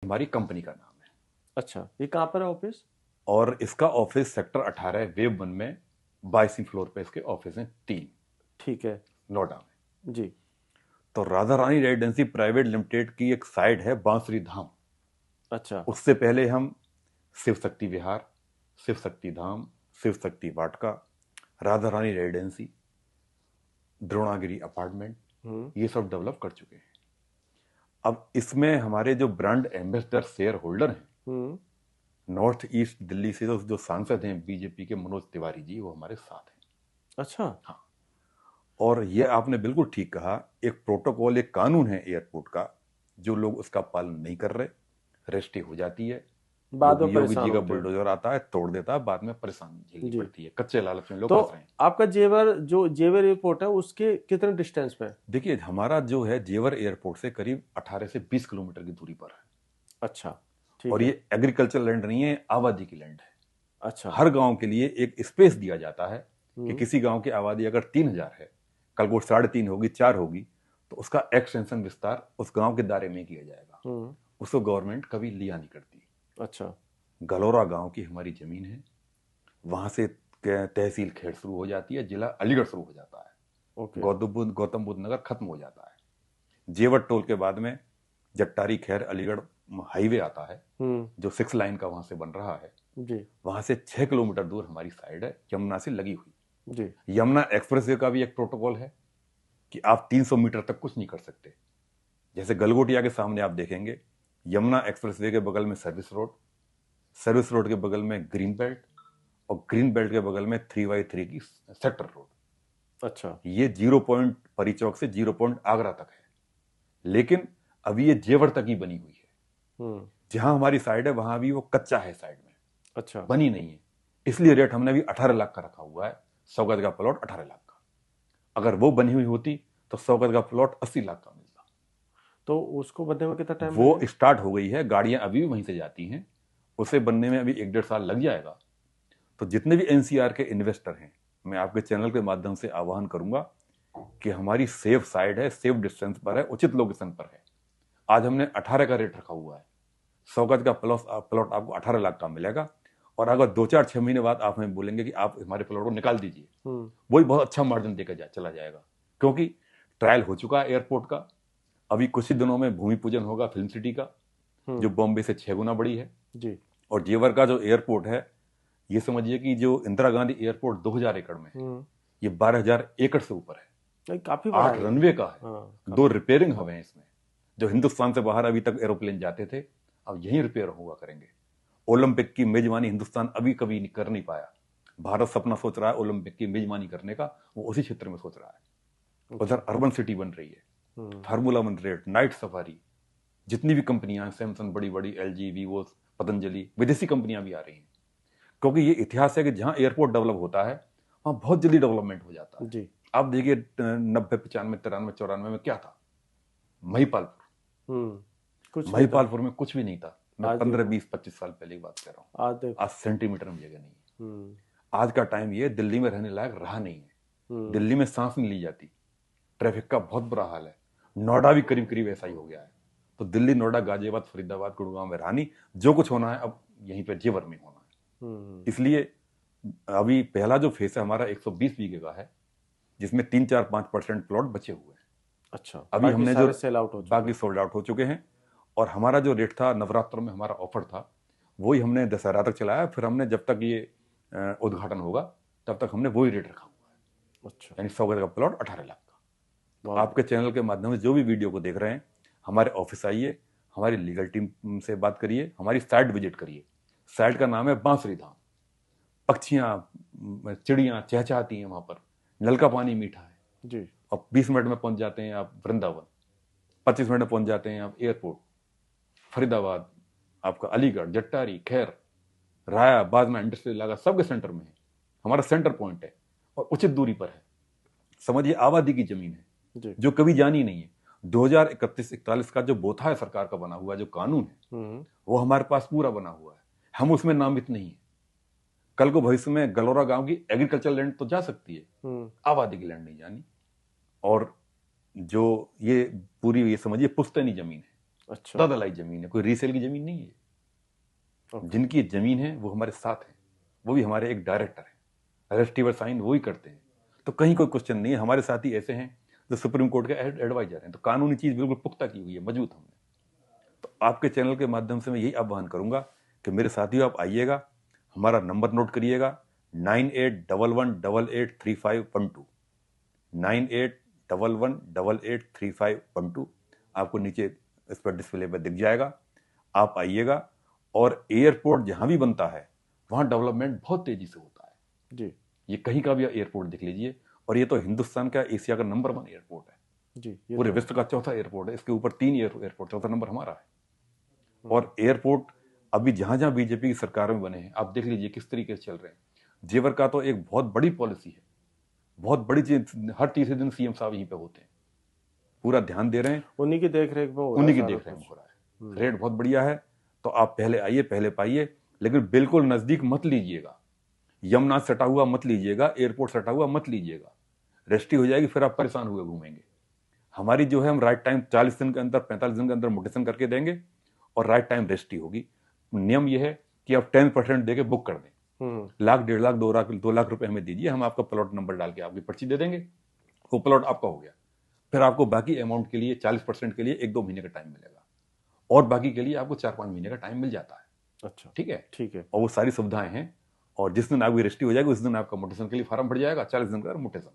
हमारी कंपनी का नाम है। अच्छा, ये कहाँ पर है ऑफिस? और इसका ऑफिस सेक्टर 18 वेब 1 में 22वीं फ्लोर पे इसके ऑफिस हैं 3। ठीक है नोएडा में। जी। तो Radha Rani residency private limited की एक साइड है बांसुरी धाम। अच्छा। उससे पहले हम शिव शक्ति विहार, शिव शक्ति धाम, शिव शक्ति वाटिका, राधा रानी रेजिडेंसी, द्रोणागिरी अपार्टमेंट, ये सब डेवलप कर चुके हैं। अब इसमें हमारे जो ब्रांड एम्बेसडर शेयर होल्डर हैं, नॉर्थ ईस्ट दिल्ली से जो सांसद हैं बीजेपी के मनोज तिवारी जी, वो हमारे साथ हैं। अच्छा। हाँ। और ये आपने बिल्कुल ठीक कहा, एक प्रोटोकॉल, एक कानून है एयरपोर्ट का, जो लोग उसका पालन नहीं कर रहे, रजिस्ट्री हो जाती है, बाद में योगी जी परेशान का होते हैं। बुलडोजर आता है, तोड़ देता है, बाद में परेशानी झेलनी जी। पड़ती है, कच्चे लालच में लोग तो फंस रहे हैं। आपका जेवर एयरपोर्ट है, उसके कितने डिस्टेंस पे है? देखिए, हमारा जो है जेवर एयरपोर्ट से करीब 18 से 20 किलोमीटर की दूरी पर है। अच्छा ठीक और है। ये एग्रीकल्चर लैंड नहीं है, आबादी की लैंड है। अच्छा। हर गांव के लिए एक स्पेस दिया जाता है कि किसी गांव की आबादी अगर 3000 है, कल को 3.5 होगी, 4 होगी, तो उसका एक्सटेंशन विस्तार उस गांव के दायरे में किया जाएगा। उसको गवर्नमेंट कभी लिया नहीं करती। अच्छा। गलोरा गांव की हमारी जमीन है, वहां से तहसील खेड़ शुरू हो जाती है, जिला अलीगढ़ शुरू हो जाता है। ओके। गौतम बुद्ध नगर खत्म हो जाता है। जेवर टोल के बाद में जट्टारी खैर अलीगढ़ हाईवे आता है, जो 6 लाइन का वहां से बन रहा है जी। वहां से 6 किलोमीटर दूर हमारी साइड है, यमुना से लगी हुई। जी। यमुना एक्सप्रेसवे का भी एक प्रोटोकॉल है कि आप 300 मीटर तक कुछ नहीं कर सकते। जैसे गलगोटिया के सामने आप देखेंगे, यमुना एक्सप्रेसवे के बगल में सर्विस रोड के बगल में ग्रीन बेल्ट, और ग्रीन बेल्ट के बगल में 3x3 की सेक्टर रोड। अच्छा। ये 0 पॉइंट परी चौक से 0 पॉइंट आगरा तक है, लेकिन अभी ये जेवर तक ही बनी हुई है। जहां हमारी साइड है वहां भी वो कच्चा है साइड में। अच्छा। बनी नहीं है, इसलिए रेट हमने भी 18 लाख का रखा हुआ है। 100 गज का प्लॉट 18 लाख का। अगर वो बनी हुई होती तो 100 गज का प्लॉट 80 लाख का मिलता। तो उसको बनने में कितना टाइम वो लगेगा? स्टार्ट हो गई है, गाड़ियां अभी भी वहीं से जाती हैं, उसे बनने में अभी 1-1.5 साल लग जाएगा। तो जितने भी एनसीआर के इन्वेस्टर हैं, मैं आपके चैनल के माध्यम से आह्वान करूंगा कि हमारी सेफ साइड है, सेफ डिस्टेंस पर है, उचित लोकेशन पर है। आज हमने 18 का रेट रखा हुआ है। 100 गज का प्लॉट आपको 18 लाख का मिलेगा। और अगर 2-4-6 महीने बाद आप हमें बोलेंगे कि आप हमारे प्लॉट को निकाल दीजिए, वही बहुत अच्छा मार्जिन देकर चला जाएगा, क्योंकि ट्रायल हो चुका है एयरपोर्ट का। अभी कुछ ही दिनों में भूमि पूजन होगा फिल्म सिटी का, जो बॉम्बे से 6 गुना बड़ी है जी। और जेवर का जो एयरपोर्ट है, ये समझिए कि जो इंदिरा गांधी एयरपोर्ट 2000 एकड़ में है, ये 12,000 एकड़ से ऊपर है। काफी बड़ा 8 रनवे का है। हाँ, 2 रिपेयरिंग हब हैं इसमें। जो हिंदुस्तान से बाहर अभी तक एरोप्लेन जाते थे, अब यहीं रिपेयर हुआ करेंगे। ओलंपिक की मेजबानी हिंदुस्तान अभी कभी कर नहीं पाया। भारत सपना सोच रहा है ओलंपिक की मेजबानी करने का, वो उसी क्षेत्र में सोच रहा है। उधर अर्बन सिटी बन रही है, फार्मूला बन रही है, नाइट सफारी, जितनी भी कंपनियां हैं, सैमसंग बड़ी बड़ी, एलजी, वीवो, पतंजलि, विदेशी कंपनियां भी आ रही हैं। क्योंकि ये इतिहास है कि जहां एयरपोर्ट डेवलप होता है वहां बहुत जल्दी डेवलपमेंट हो जाता है। जी। आप देखिए 90, 95, 93, 94 में क्या था? महिपालपुर। महिपालपुर में कुछ भी नहीं था। मैं 15, 20, 25 साल पहले की बात कर रहा हूँ। आज सेंटीमीटर में जगह नहीं है। आज का टाइम ये दिल्ली में रहने लायक रहा नहीं है। दिल्ली में सांस नहीं ली जाती, ट्रैफिक का बहुत बुरा हाल है। नोएडा भी करीब करीब ऐसा ही हो गया है। तो दिल्ली, नोएडा, गाजियाबाद, फरीदाबाद, गुड़गांव में रहा नहीं। जो कुछ होना है अब यहीं पे जेवर में होना है। इसलिए अभी पहला जो फेस है हमारा 120 बीघे का है, जिसमें 3-4-5% प्लॉट बचे हुए हैं। अच्छा। अभी हमने जो बाकी सोल्ड आउट हो चुके हैं। और हमारा जो रेट था, नवरात्र में हमारा ऑफर था, वही हमने दशहरा तक चलाया। फिर हमने जब तक ये उद्घाटन होगा तब तक हमने वही रेट रखा हुआ है। अच्छा। यानी 100 गज का प्लॉट 18 लाख का। आपके चैनल के माध्यम से जो भी वीडियो को देख रहे हैं, हमारे ऑफिस आइए, हमारी लीगल टीम से बात करिए, हमारी साइट विजिट करिए। साइट का नाम है बांसुरी धाम। पक्षियां, चिड़ियां चहचहाती हैं वहां पर, नल का पानी मीठा है जी। और 20 मिनट में पहुंच जाते हैं आप वृंदावन, 25 मिनट में पहुंच जाते हैं आप एयरपोर्ट, फरीदाबाद, आपका अलीगढ़, जट्टारी, खैर, राया, बाजना, इंडस्ट्रियल इलाका सबके सेंटर में है। हमारा सेंटर पॉइंट है और उचित दूरी पर है। समझिए आबादी की जमीन है जो कभी जानी नहीं है। 2031-41 का जो बोथा है सरकार का बना हुआ जो कानून है, वो हमारे पास पूरा बना हुआ है। हम उसमें नामित नहीं है। कल को भविष्य में गलोरा गांव की एग्रीकल्चर लैंड तो जा सकती है, आबादी की लैंड नहीं जानी। और जो ये पूरी, ये समझिए पुश्तैनी जमीन है। अच्छा, तदालाई जमीन है, कोई रीसेल की जमीन नहीं है। जिनकी जमीन है वो हमारे साथ है, वो भी हमारे एक डायरेक्टर है, रेस्टिवर साइन वो ही करते हैं। तो कहीं कोई क्वेश्चन नहीं है। हमारे साथी ऐसे हैं जो सुप्रीम कोर्ट के एडवाइजर हैं, तो कानूनी चीज बिल्कुल पुख्ता की हुई है, मजबूत हमने। तो आपके चैनल के माध्यम से मैं यही आह्वान करूंगा कि मेरे साथियों आप आइएगा, हमारा नंबर नोट करिएगा 9811883512, 9811883512। आपको नीचे इस पर डिस्प्ले पर दिख जाएगा। आप आइएगा, और एयरपोर्ट जहां भी बनता है वहां डेवलपमेंट बहुत तेजी से होता है जी। ये कहीं का भी एयरपोर्ट देख लीजिए, और ये तो हिंदुस्तान का, एशिया का नंबर 1 एयरपोर्ट है जी। पूरे विश्व का चौथा एयरपोर्ट है। इसके ऊपर 3 एयरपोर्ट, चौथा नंबर हमारा है। और एयरपोर्ट अभी जहां जहां बीजेपी की सरकार में बने हैं, आप देख लीजिए किस तरीके से चल रहे हैं। जेवर का तो एक बहुत बड़ी पॉलिसी है, बहुत बड़ी चीज, हर तीसरे दिन सीएम साहब यहीं पे होते हैं, पूरा ध्यान दे रहे हैं, उन्हीं की देख रेख में हो उन्हीं की देख रेख में हो रहा है। रेट बहुत बढ़िया है। तो आप पहले आइए, पहले पाइए, लेकिन बिल्कुल नजदीक मत लीजिएगा, यमुना सटा हुआ मत लीजिएगा, एयरपोर्ट सटा हुआ मत लीजिएगा, रजिस्ट्री हो जाएगी, फिर आप परेशान हुए घूमेंगे। हमारी जो है, हम राइट टाइम 40 दिन के अंदर, 45 दिन के अंदर मोटेशन करके देंगे, और राइट टाइम रजिस्ट्री होगी। नियम यह है कि आप 10% देके बुक कर दें, लाख, 1.5 लाख, 2 लाख रुपए हमें दीजिए, हम आपका प्लॉट नंबर डाल के आपकी पर्ची दे देंगे, वो प्लॉट आपका हो गया। फिर आपको बाकी अमाउंट के लिए 40% के लिए 1-2 महीने का टाइम मिलेगा, और बाकी के लिए आपको 4-5 महीने का टाइम मिल जाता है। अच्छा, ठीक है, ठीक है। और वो सारी सुविधाएं हैं। और जिस दिन आपकी रजिस्ट्री हो जाएगी उस दिन आपका मोटेशन के लिए फॉर्म भर जाएगा, 40 दिन का मोटेशन,